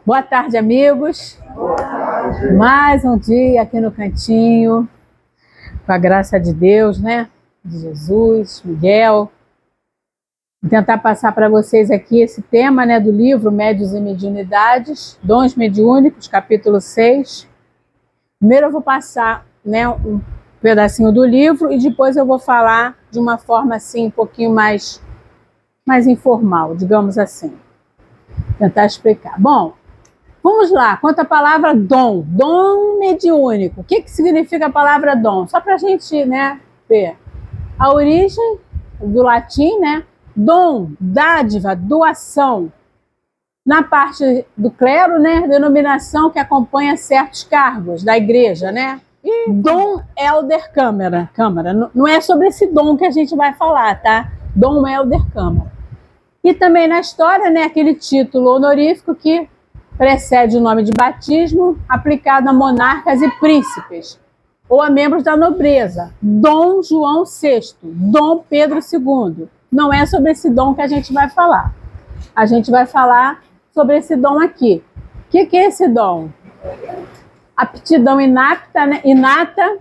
Boa tarde, amigos. Mais um dia aqui no cantinho, com a graça de Deus, né? De Jesus, Miguel. Vou tentar passar para vocês aqui esse tema, né, do livro Médiuns e Mediunidades, Dons Mediúnicos, capítulo 6. Primeiro eu vou passar, né, um pedacinho do livro e depois eu vou falar de uma forma assim, um pouquinho mais informal, digamos assim. Tentar explicar. Bom, vamos lá, quanto à palavra dom, dom mediúnico. O que significa a palavra dom? Só para a gente, né, ver. A origem do latim, né, dom, dádiva, doação. Na parte do clero, né, denominação que acompanha certos cargos da igreja, né. E dom elder câmara. Não é sobre esse dom que a gente vai falar, tá? Dom elder câmara. E também na história, né, aquele título honorífico que precede o nome de batismo, aplicado a monarcas e príncipes, ou a membros da nobreza. Dom João VI, Dom Pedro II. Não é sobre esse dom que a gente vai falar. A gente vai falar sobre esse dom aqui. O que é esse dom? Aptidão inata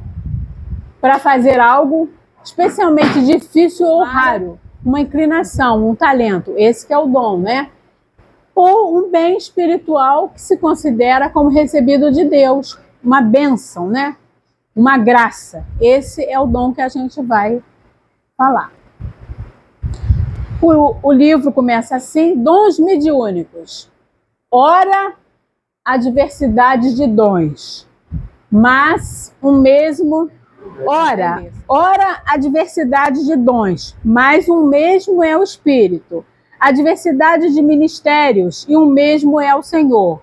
para fazer algo especialmente difícil ou raro. Uma inclinação, um talento. Esse que é o dom, né? Ou um bem espiritual que se considera como recebido de Deus, uma bênção, né? Uma graça. Esse é o dom que a gente vai falar. O livro começa assim: dons mediúnicos. Ora, a diversidade de dons, mas o mesmo... Ora, a diversidade de dons, mas um mesmo é o Espírito. A diversidade de ministérios, e um mesmo é o Senhor.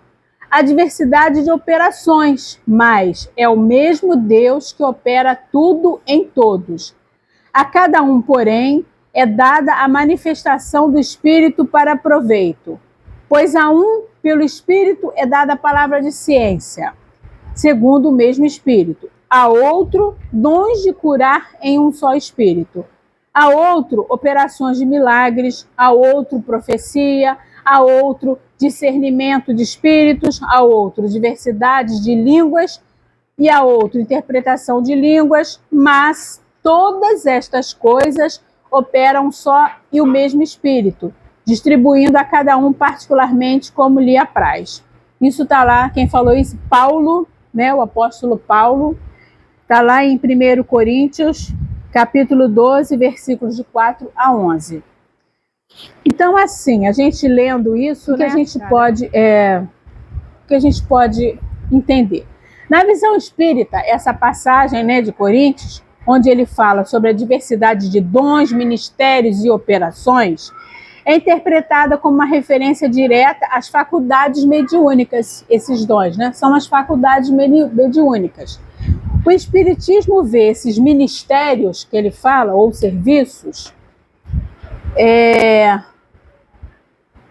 A diversidade de operações, mas é o mesmo Deus que opera tudo em todos. A cada um, porém, é dada a manifestação do Espírito para proveito. Pois a um, pelo Espírito, é dada a palavra de ciência, segundo o mesmo Espírito. A outro, dons de curar em um só Espírito. A outro, operações de milagres. A outro, profecia. A outro, discernimento de espíritos. A outro, diversidade de línguas. E a outro, interpretação de línguas. Mas todas estas coisas operam só e o mesmo Espírito, distribuindo a cada um particularmente como lhe apraz. Isso está lá, quem falou isso? Paulo, né, o apóstolo Paulo. Está lá em 1 Coríntios, capítulo 12, versículos de 4 a 11. Então, assim, a gente lendo isso, que a gente pode entender. Na visão espírita, essa passagem, né, de Coríntios, onde ele fala sobre a diversidade de dons, ministérios e operações, é interpretada como uma referência direta às faculdades mediúnicas. Esses dons, né, são as faculdades mediúnicas. O Espiritismo vê esses ministérios que ele fala, ou serviços,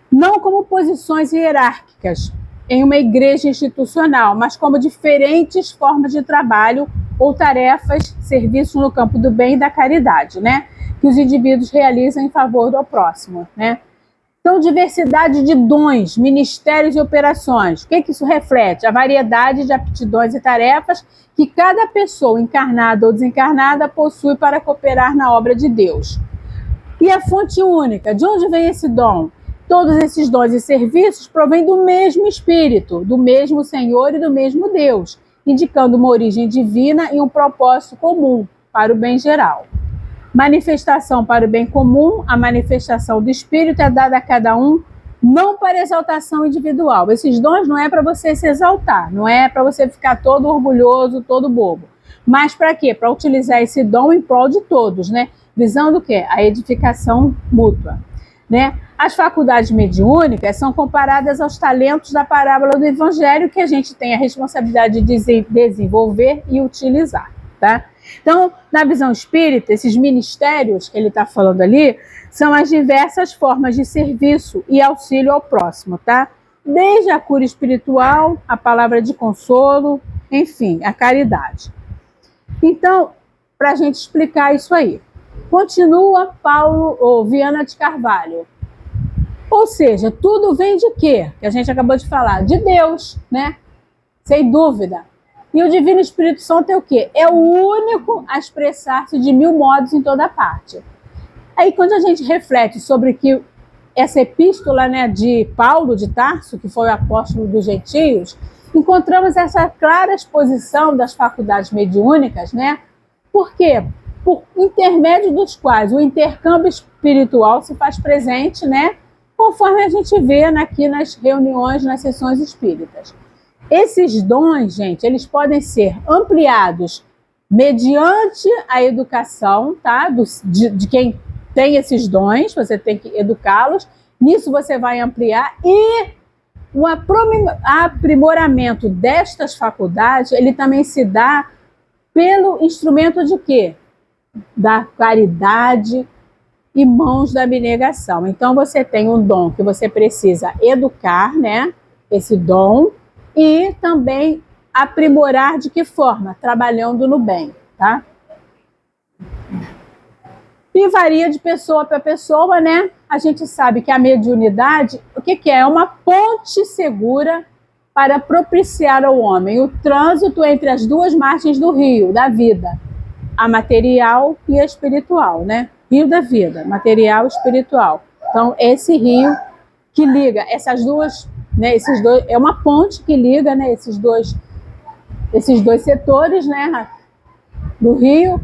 não como posições hierárquicas em uma igreja institucional, mas como diferentes formas de trabalho ou tarefas, serviços no campo do bem e da caridade, né? Que os indivíduos realizam em favor do próximo, né? Então, diversidade de dons, ministérios e operações. O que isso reflete? A variedade de aptidões e tarefas que cada pessoa, encarnada ou desencarnada, possui para cooperar na obra de Deus. E a fonte única, de onde vem esse dom? Todos esses dons e serviços provêm do mesmo Espírito, do mesmo Senhor e do mesmo Deus, indicando uma origem divina e um propósito comum para o bem geral. Manifestação para o bem comum, a manifestação do Espírito é dada a cada um, não para exaltação individual. Esses dons não é para você se exaltar, não é para você ficar todo orgulhoso, todo bobo. Mas para quê? Para utilizar esse dom em prol de todos, né? Visando o quê? A edificação mútua, né? As faculdades mediúnicas são comparadas aos talentos da parábola do Evangelho que a gente tem a responsabilidade de desenvolver e utilizar, tá? Então, na visão espírita, esses ministérios que ele está falando ali são as diversas formas de serviço e auxílio ao próximo, tá? Desde a cura espiritual, a palavra de consolo, enfim, a caridade. Então, para a gente explicar isso aí, continua Paulo ou Viana de Carvalho. Ou seja, tudo vem de quê? Que a gente acabou de falar, de Deus, né? Sem dúvida. E o Divino Espírito Santo é o quê? É o único a expressar-se de 1000 modos em toda parte. Aí quando a gente reflete sobre que essa epístola, né, de Paulo de Tarso, que foi o apóstolo dos gentios, encontramos essa clara exposição das faculdades mediúnicas, né? Por quê? Por intermédio dos quais o intercâmbio espiritual se faz presente, né? Conforme a gente vê aqui nas reuniões, nas sessões espíritas. Esses dons, gente, eles podem ser ampliados mediante a educação, tá? De quem tem esses dons, você tem que educá-los. Nisso você vai ampliar e o aprimoramento destas faculdades, ele também se dá pelo instrumento de quê? Da caridade e mãos da abnegação. Então você tem um dom que você precisa educar, né? Esse dom, e também aprimorar de que forma? Trabalhando no bem, tá? E varia de pessoa para pessoa, né? A gente sabe que a mediunidade, o que é? É uma ponte segura para propiciar ao homem o trânsito entre as duas margens do rio, da vida, a material e a espiritual, né? Rio da vida, material e espiritual. Então, esse rio que liga essas duas, né? Esses dois, é uma ponte que liga, né? Esses dois setores, né? Do rio,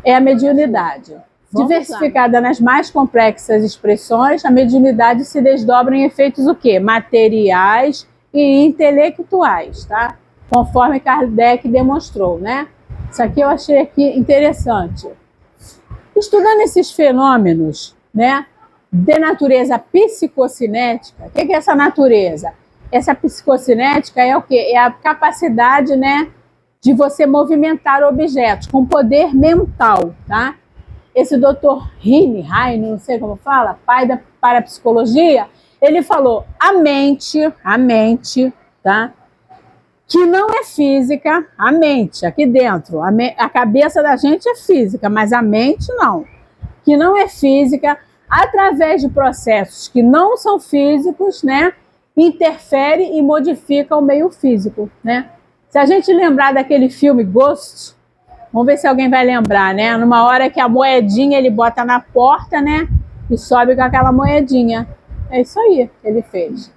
é a mediunidade. Diversificada nas mais complexas expressões, a mediunidade se desdobra em efeitos o quê? Materiais e intelectuais, tá? Conforme Kardec demonstrou, né? Isso aqui eu achei aqui interessante. Estudando esses fenômenos, né, de natureza psicocinética, o que é essa natureza? Essa psicocinética é o quê? É a capacidade, né, de você movimentar objetos com poder mental, tá? Esse doutor Heine, não sei como fala, pai da parapsicologia, ele falou a mente, tá? Que não é física, a mente, aqui dentro, a cabeça da gente é física, mas a mente não. Que não é física, através de processos que não são físicos, né? Interfere e modifica o meio físico, né? Se a gente lembrar daquele filme Ghost, vamos ver se alguém vai lembrar, né? Numa hora que a moedinha ele bota na porta, né? E sobe com aquela moedinha. É isso aí que ele fez.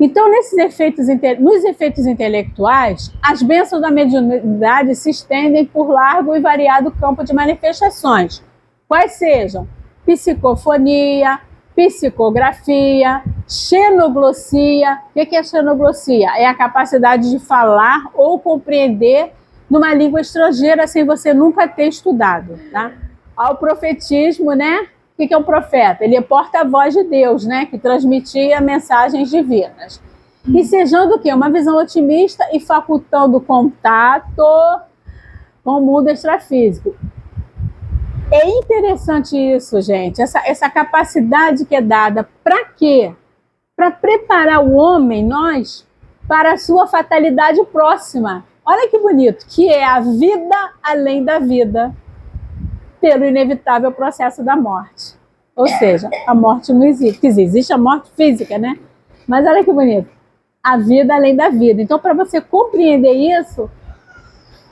Então, nos efeitos intelectuais, as bênçãos da mediunidade se estendem por largo e variado campo de manifestações. Quais sejam? Psicofonia, psicografia, xenoglossia. O que é xenoglossia? É a capacidade de falar ou compreender numa língua estrangeira sem você nunca ter estudado, tá? Ao profetismo, né? O que é um profeta? Ele é porta-voz de Deus, né? Que transmitia mensagens divinas. E sejando o quê? Uma visão otimista e facultando contato com o mundo extrafísico. É interessante isso, gente. Essa capacidade que é dada para quê? Para preparar o homem, nós, para a sua fatalidade próxima. Olha que bonito, que é a vida além da vida, pelo inevitável processo da morte. Ou seja, a morte não existe. Quer dizer, existe a morte física, né? Mas olha que bonito, a vida além da vida. Então, para você compreender isso,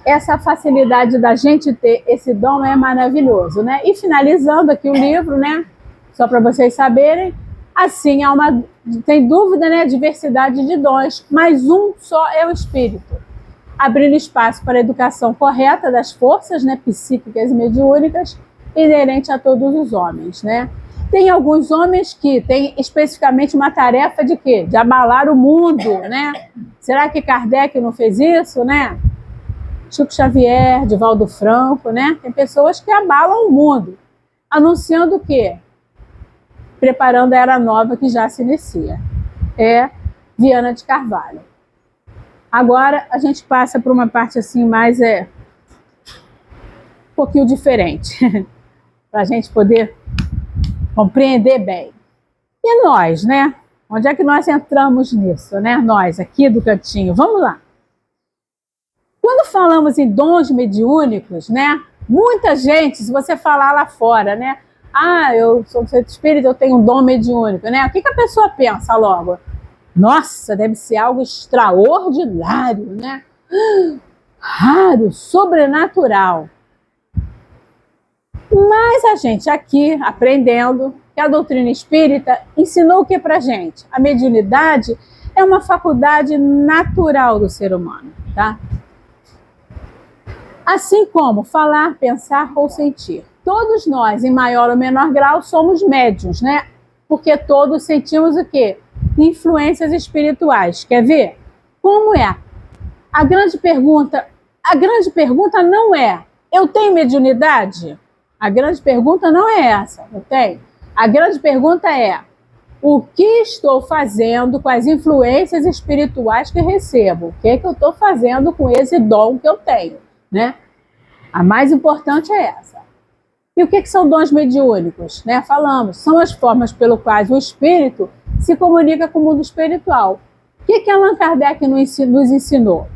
essa facilidade da gente ter esse dom é maravilhoso, né? E finalizando aqui o livro, né? Só para vocês saberem, assim, tem dúvida, né? Diversidade de dons, mas um só é o espírito, abrindo espaço para a educação correta das forças, né, psíquicas e mediúnicas, inerente a todos os homens, né? Tem alguns homens que têm especificamente uma tarefa de quê? De abalar o mundo, né? Será que Kardec não fez isso, né? Chico Xavier, Divaldo Franco, né? Tem pessoas que abalam o mundo, anunciando o quê? Preparando a era nova que já se inicia. É Viana de Carvalho. Agora a gente passa por uma parte assim mais um pouquinho diferente, para a gente poder compreender bem. E nós, né? Onde é que nós entramos nisso, né? Nós, aqui do cantinho. Vamos lá. Quando falamos em dons mediúnicos, né? Muita gente, se você falar lá fora, né? Ah, eu sou ser espírito, eu tenho um dom mediúnico, né? O que a pessoa pensa logo? Nossa, deve ser algo extraordinário, né? Raro, sobrenatural. Mas a gente aqui, aprendendo que a doutrina espírita ensinou o que pra gente? A mediunidade é uma faculdade natural do ser humano, tá? Assim como falar, pensar ou sentir. Todos nós, em maior ou menor grau, somos médiuns, né? Porque todos sentimos o quê? Influências espirituais. Quer ver? Como é? A grande pergunta não é: eu tenho mediunidade? A grande pergunta não é essa, eu tenho. A grande pergunta é: o que estou fazendo com as influências espirituais que recebo? O que eu estou fazendo com esse dom que eu tenho, né? A mais importante é essa. E o que são dons mediúnicos? Né? Falamos, são as formas pelas quais o espírito se comunica com o mundo espiritual. O que Allan Kardec nos ensinou?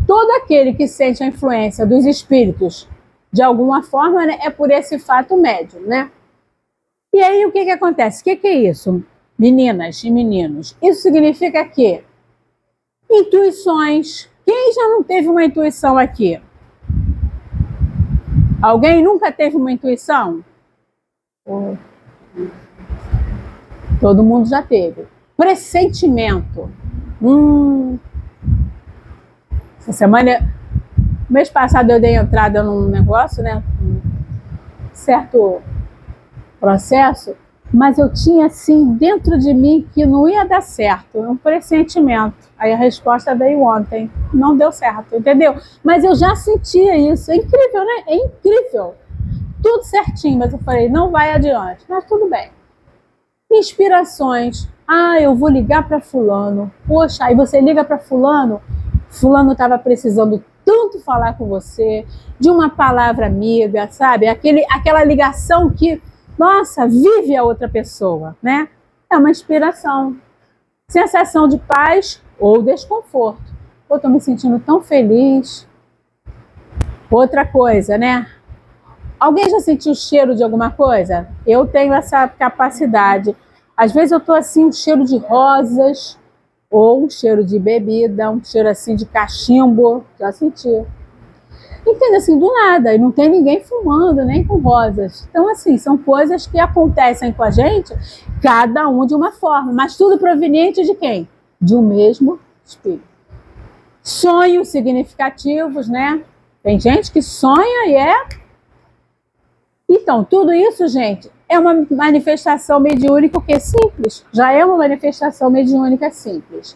Todo aquele que sente a influência dos espíritos de alguma forma, né, é por esse fato médium, né? E aí o que acontece? O que é isso, meninas e meninos? Isso significa que intuições. Quem já não teve uma intuição aqui? Alguém nunca teve uma intuição? Todo mundo já teve. Pressentimento. Essa semana, mês passado eu dei entrada num negócio, né? Um certo processo, mas eu tinha assim dentro de mim que não ia dar certo, um pressentimento. Aí a resposta veio ontem, não deu certo, entendeu? Mas eu já sentia isso, é incrível, né? É incrível, tudo certinho, mas eu falei, não vai adiante, mas tudo bem. Inspirações, eu vou ligar para fulano, poxa, aí você liga para fulano estava precisando tanto falar com você, de uma palavra amiga, sabe? Aquela ligação que, nossa, vive a outra pessoa, né? É uma inspiração. Sensação de paz ou desconforto. Eu estou me sentindo tão feliz. Outra coisa, né? Alguém já sentiu o cheiro de alguma coisa? Eu tenho essa capacidade. Às vezes eu estou assim, um cheiro de rosas, ou um cheiro de bebida, um cheiro assim de cachimbo, já senti. Entende, assim, do nada, e não tem ninguém fumando, nem com rosas. Então, assim, são coisas que acontecem com a gente, cada um de uma forma, mas tudo proveniente de quem? De um mesmo espírito. Sonhos significativos, né? Tem gente que sonha e é... Então, tudo isso, gente, é uma manifestação mediúnica que é simples, já é uma manifestação mediúnica simples.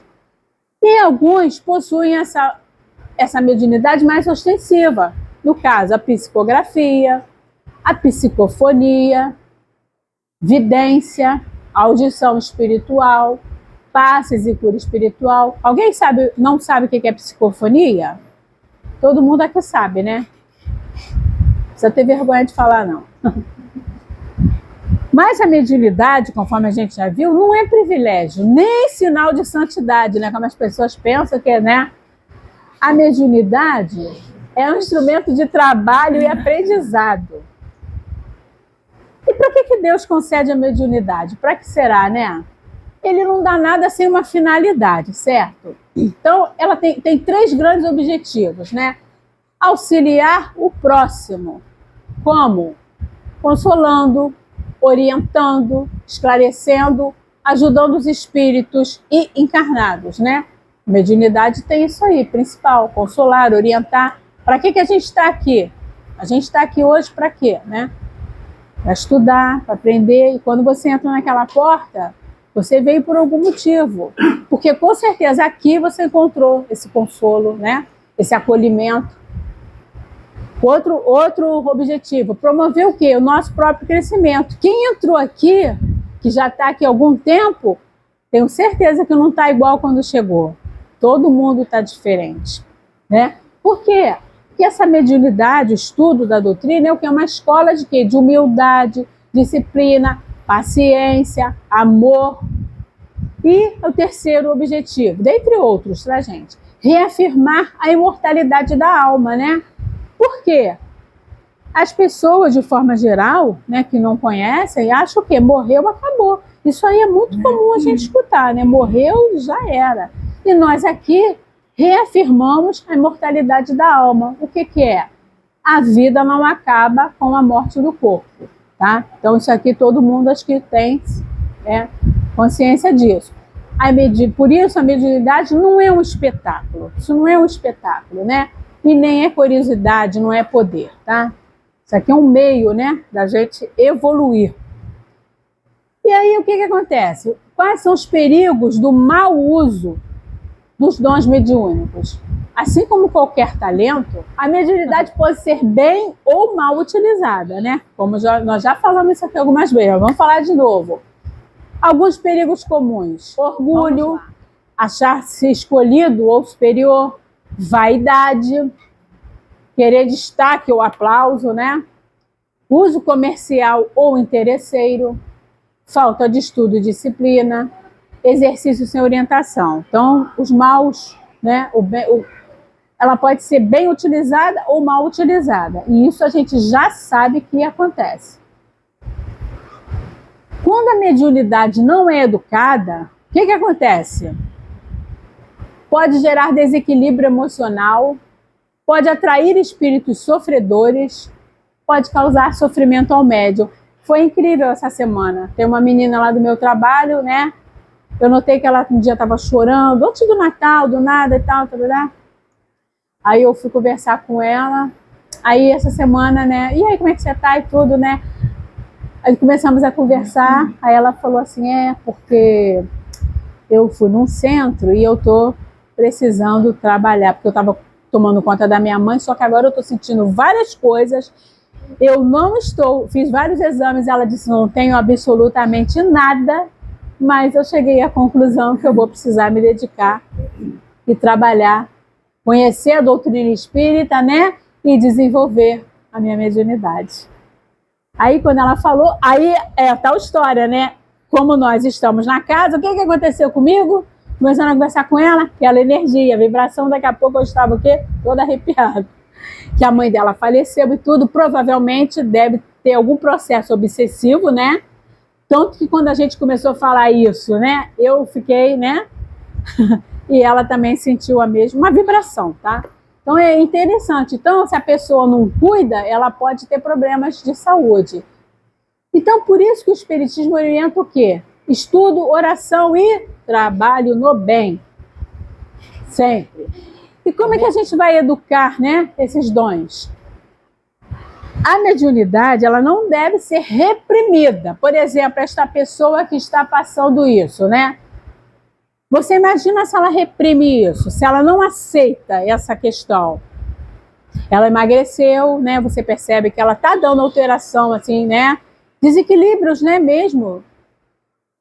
E alguns possuem essa mediunidade mais ostensiva, no caso, a psicografia, a psicofonia, vidência, audição espiritual, passes e cura espiritual. Alguém não sabe o que é psicofonia? Todo mundo aqui sabe, né? Não precisa ter vergonha de falar, não. Mas a mediunidade, conforme a gente já viu, não é privilégio, nem sinal de santidade, né? Como as pessoas pensam que é, né? A mediunidade é um instrumento de trabalho e aprendizado. E para que Deus concede a mediunidade? Para que será, né? Ele não dá nada sem uma finalidade, certo? Então, ela tem 3 grandes objetivos, né? Auxiliar o próximo. Como? Consolando, orientando, esclarecendo, ajudando os espíritos e encarnados, né? A mediunidade tem isso aí, principal, consolar, orientar. Para que a gente está aqui? A gente está aqui hoje para quê, né? Para estudar, para aprender. E quando você entra naquela porta, você veio por algum motivo. Porque com certeza aqui você encontrou esse consolo, né? Esse acolhimento. Outro objetivo, promover o quê? O nosso próprio crescimento. Quem entrou aqui, que já está aqui há algum tempo, tenho certeza que não está igual quando chegou. Todo mundo está diferente, né? Por quê? Porque essa mediunidade, o estudo da doutrina, é o que? É uma escola de quê? De humildade, disciplina, paciência, amor. E o terceiro objetivo, dentre outros, tá, gente? Reafirmar a imortalidade da alma, né? Por quê? As pessoas, de forma geral, né, que não conhecem, acham que morreu, acabou. Isso aí é muito comum a gente escutar, né? Morreu, já era. E nós aqui reafirmamos a imortalidade da alma. O que que é? A vida não acaba com a morte do corpo, tá? Então isso aqui todo mundo acho que tem consciência disso. Por isso a mediunidade não é um espetáculo. Isso não é um espetáculo, né? E nem é curiosidade, não é poder, tá? Isso aqui é um meio, né, da gente evoluir. E aí o que que acontece? Quais são os perigos do mau uso dos dons mediúnicos? Assim como qualquer talento, a mediunidade pode ser bem ou mal utilizada, né? Como nós já falamos isso aqui algumas vezes, vamos falar de novo. Alguns perigos comuns: orgulho, achar-se escolhido ou superior, vaidade, querer destaque ou aplauso, né? Uso comercial ou interesseiro, falta de estudo e disciplina, exercício sem orientação. Então, os maus, né? Ela pode ser bem utilizada ou mal utilizada. E isso a gente já sabe que acontece. Quando a mediunidade não é educada, o que que acontece? Pode gerar desequilíbrio emocional, pode atrair espíritos sofredores, pode causar sofrimento ao médium. Foi incrível essa semana. Tem uma menina lá do meu trabalho, né? Eu notei que ela um dia estava chorando, antes do Natal, do nada e tal, né? Aí eu fui conversar com ela. Aí essa semana, né? E aí, como é que você tá e tudo, né? Aí começamos a conversar. Aí ela falou assim: porque eu fui num centro e eu tô precisando trabalhar, porque eu tava tomando conta da minha mãe, só que agora eu tô sentindo várias coisas. Eu não estou, fiz vários exames, ela disse: não tenho absolutamente nada, mas eu cheguei à conclusão que eu vou precisar me dedicar e trabalhar, conhecer a doutrina espírita, né? E desenvolver a minha mediunidade. Aí quando ela falou, aí é a tal história, né? Como nós estamos na casa, o que que aconteceu comigo? Começando a conversar com ela, aquela energia, a vibração, daqui a pouco eu estava o quê? Toda arrepiada. Que a mãe dela faleceu e tudo, provavelmente deve ter algum processo obsessivo, né? Tanto que quando a gente começou a falar isso, né? Eu fiquei, né? E ela também sentiu a mesma vibração, tá? Então é interessante. Então, se a pessoa não cuida, ela pode ter problemas de saúde. Então, por isso que o Espiritismo orienta o quê? Estudo, oração e trabalho no bem. Sempre. E como é que a gente vai educar, né, esses dons? A mediunidade, ela não deve ser reprimida. Por exemplo, esta pessoa que está passando isso, né? Você imagina se ela reprime isso, se ela não aceita essa questão. Ela emagreceu, né? Você percebe que ela está dando alteração, assim, né? Desequilíbrios, né, mesmo.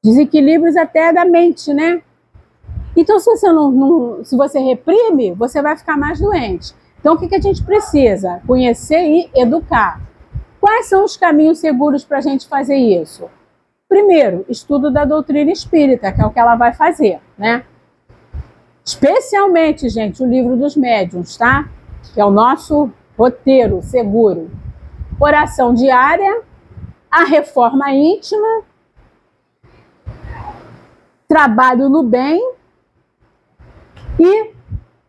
Desequilíbrios até da mente, né? Então, se você se você reprime, você vai ficar mais doente. Então, o que a gente precisa? Conhecer e educar. Quais são os caminhos seguros para a gente fazer isso? Primeiro, estudo da doutrina espírita, que é o que ela vai fazer, né? Especialmente, gente, o livro dos médiuns, tá? Que é o nosso roteiro seguro. Oração diária, a reforma íntima, trabalho no bem e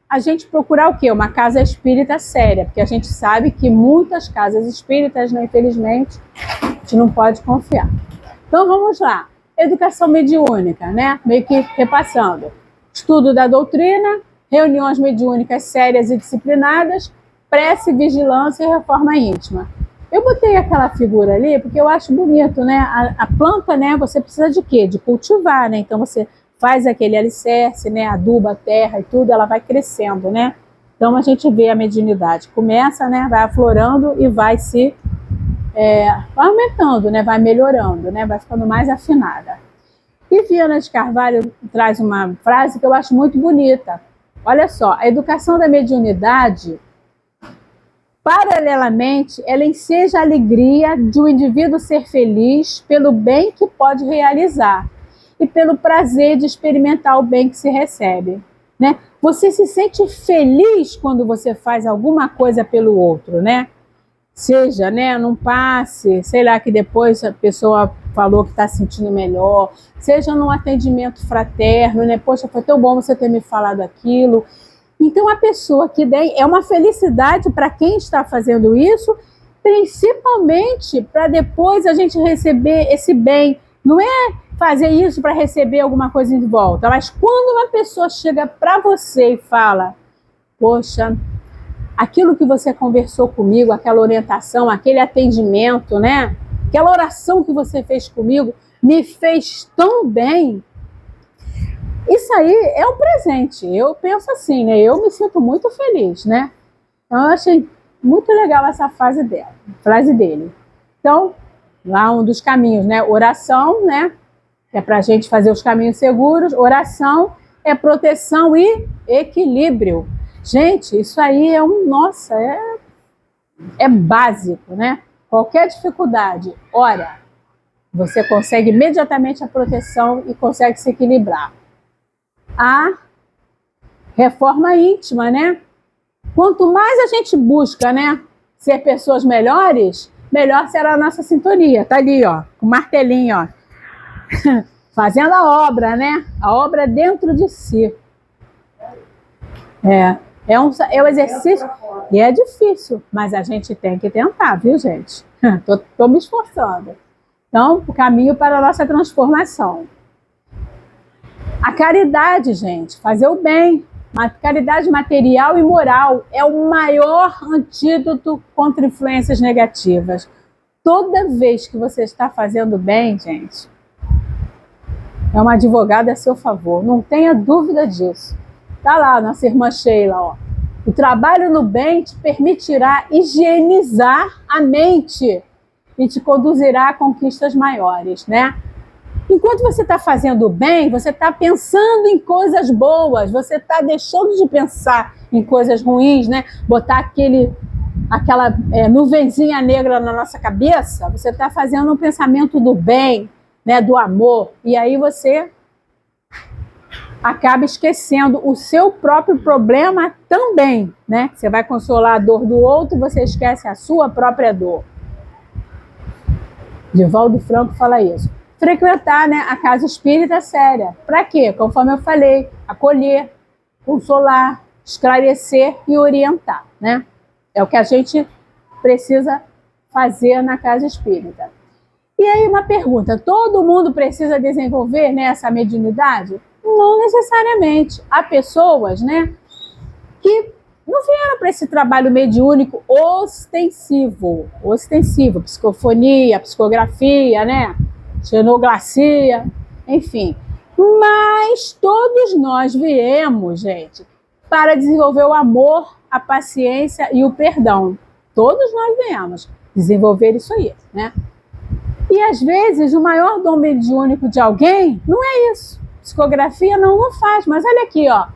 a gente procurar o quê? Uma casa espírita séria, porque a gente sabe que muitas casas espíritas, né, infelizmente, a gente não pode confiar. Então vamos lá. Educação mediúnica, né? Meio que repassando. Estudo da doutrina, reuniões mediúnicas sérias e disciplinadas, prece, vigilância e reforma íntima. Eu botei aquela figura ali porque eu acho bonito, né? A planta, né? Você precisa de quê? De cultivar, né? Então você faz aquele alicerce, né? Aduba a terra e tudo, ela vai crescendo, né? Então a gente vê a mediunidade. Começa, né? Vai aflorando e vai se vai aumentando, né? Vai melhorando, né? Vai ficando mais afinada. E Viana de Carvalho traz uma frase que eu acho muito bonita. Olha só, a educação da mediunidade, paralelamente, ela enseja a alegria de um indivíduo ser feliz pelo bem que pode realizar e pelo prazer de experimentar o bem que se recebe, né? Você se sente feliz quando você faz alguma coisa pelo outro, né? seja, né, num passe, sei lá, que depois a pessoa falou que está sentindo melhor, seja num atendimento fraterno, né, poxa, foi tão bom você ter me falado aquilo. Então, a pessoa que é uma felicidade para quem está fazendo isso, principalmente para depois a gente receber esse bem. Não é fazer isso para receber alguma coisa em volta, mas quando uma pessoa chega para você e fala, poxa, aquilo que você conversou comigo, aquela orientação, aquele atendimento, né? Aquela oração que você fez comigo me fez tão bem. Isso aí é um presente. Eu penso assim, né? Eu me sinto muito feliz, né? Então, eu achei muito legal essa frase dele. Então, lá um dos caminhos, né? Oração, né? Que é para a gente fazer os caminhos seguros. Oração é proteção e equilíbrio. Gente, isso aí nossa, é básico, né? Qualquer dificuldade, ora, você consegue imediatamente a proteção e consegue se equilibrar. A reforma íntima, né? Quanto mais a gente busca, né, ser pessoas melhores, melhor será a nossa sintonia. Tá ali, ó, com o martelinho, ó. Fazendo a obra, né? A obra dentro de si. É um exercício e é difícil, mas a gente tem que tentar, viu, gente? Tô me esforçando. Então, o caminho para a nossa transformação. A caridade, gente, fazer o bem. A caridade material e moral é o maior antídoto contra influências negativas. Toda vez que você está fazendo bem, gente, é uma advogada a seu favor. Não tenha dúvida disso. Tá lá, nossa irmã Sheila, ó. O trabalho no bem te permitirá higienizar a mente e te conduzirá a conquistas maiores, né? Enquanto você está fazendo o bem, você está pensando em coisas boas, você está deixando de pensar em coisas ruins, né? Botar aquela nuvenzinha negra na nossa cabeça, você está fazendo um pensamento do bem, né? Do amor, e aí você acaba esquecendo o seu próprio problema também, né? Você vai consolar a dor do outro, você esquece a sua própria dor. Divaldo Franco fala isso. Frequentar, né, a casa espírita séria. Para quê? Conforme eu falei, acolher, consolar, esclarecer e orientar, né? É o que a gente precisa fazer na casa espírita. E aí uma pergunta, todo mundo precisa desenvolver, né, essa mediunidade? Não necessariamente. Há pessoas, né, que não vieram para esse trabalho mediúnico ostensivo, psicofonia, psicografia, né, xenoglacia, enfim. Mas todos nós viemos, gente, para desenvolver o amor, a paciência e o perdão. Todos nós viemos desenvolver isso aí, né? E às vezes o maior dom mediúnico de alguém não é isso. Psicografia não faz, mas olha aqui, ó.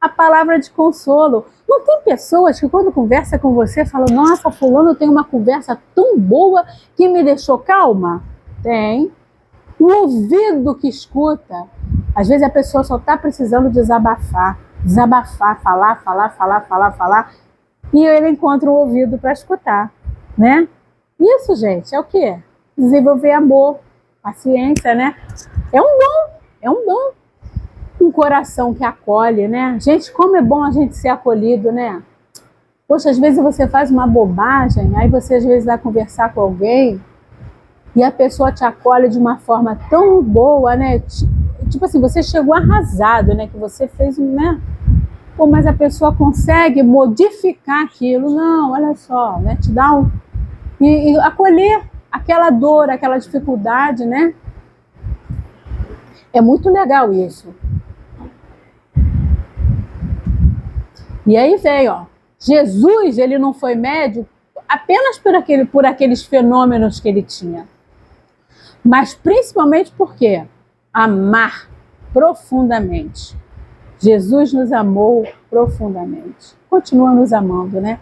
A palavra de consolo. Não tem pessoas que quando conversa com você falam, nossa, fulano tem uma conversa tão boa que me deixou calma? Tem. O ouvido que escuta. Às vezes a pessoa só está precisando desabafar, falar. E ele encontra um ouvido para escutar, né? Isso, gente, é o quê? Desenvolver amor, paciência, né? É um dom. Um coração que acolhe, né? Gente, como é bom a gente ser acolhido, né? Poxa, às vezes você faz uma bobagem, aí você às vezes vai conversar com alguém e a pessoa te acolhe de uma forma tão boa, né? Tipo assim, você chegou arrasado, né? Que você fez, né? Pô, mas a pessoa consegue modificar aquilo. Não, olha só, né? Te dá e acolher aquela dor, aquela dificuldade, né? É muito legal isso. E aí vem, ó, Jesus, ele não foi médium apenas por aqueles fenômenos que ele tinha, mas principalmente porque amar profundamente. Jesus nos amou profundamente. Continua nos amando, né?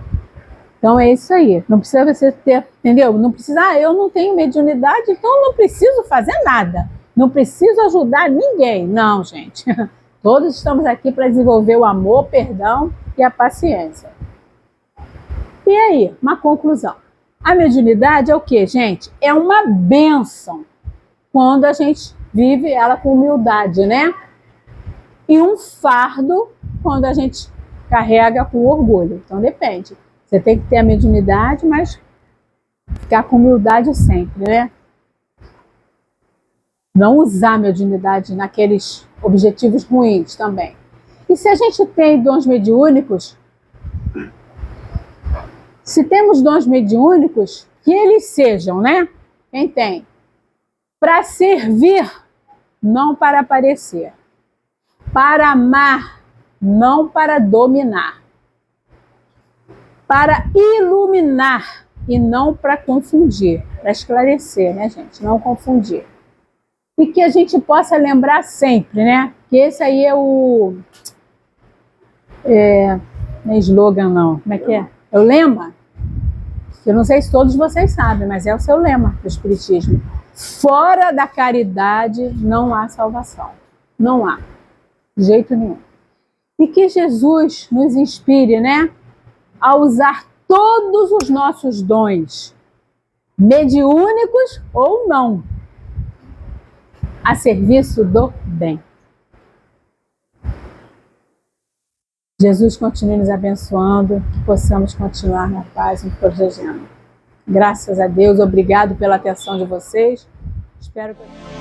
Então é isso aí. Não precisa você ter, entendeu? Não precisa, eu não tenho mediunidade, então não preciso fazer nada. Não preciso ajudar ninguém. Não, gente. Todos estamos aqui para desenvolver o amor, o perdão e a paciência. E aí, uma conclusão. A mediunidade é o quê, gente? É uma bênção quando a gente vive ela com humildade, né? E um fardo quando a gente carrega com orgulho. Então depende. Você tem que ter a mediunidade, mas ficar com humildade sempre, né? Não usar a mediunidade naqueles objetivos ruins também. E se a gente tem dons mediúnicos, se temos dons mediúnicos, que eles sejam, né? Quem tem? Para servir, não para aparecer. Para amar, não para dominar. Para iluminar e não para confundir. Para esclarecer, né, gente? Não confundir. E que a gente possa lembrar sempre, né? Que esse aí é o... não é slogan, não. Como é que é? É o lema? Eu não sei se todos vocês sabem, mas é o seu lema do Espiritismo. Fora da caridade não há salvação. Não há. De jeito nenhum. E que Jesus nos inspire, né? A usar todos os nossos dons, mediúnicos ou não, a serviço do bem. Jesus continue nos abençoando, que possamos continuar na paz e protegendo. Graças a Deus, obrigado pela atenção de vocês. Espero que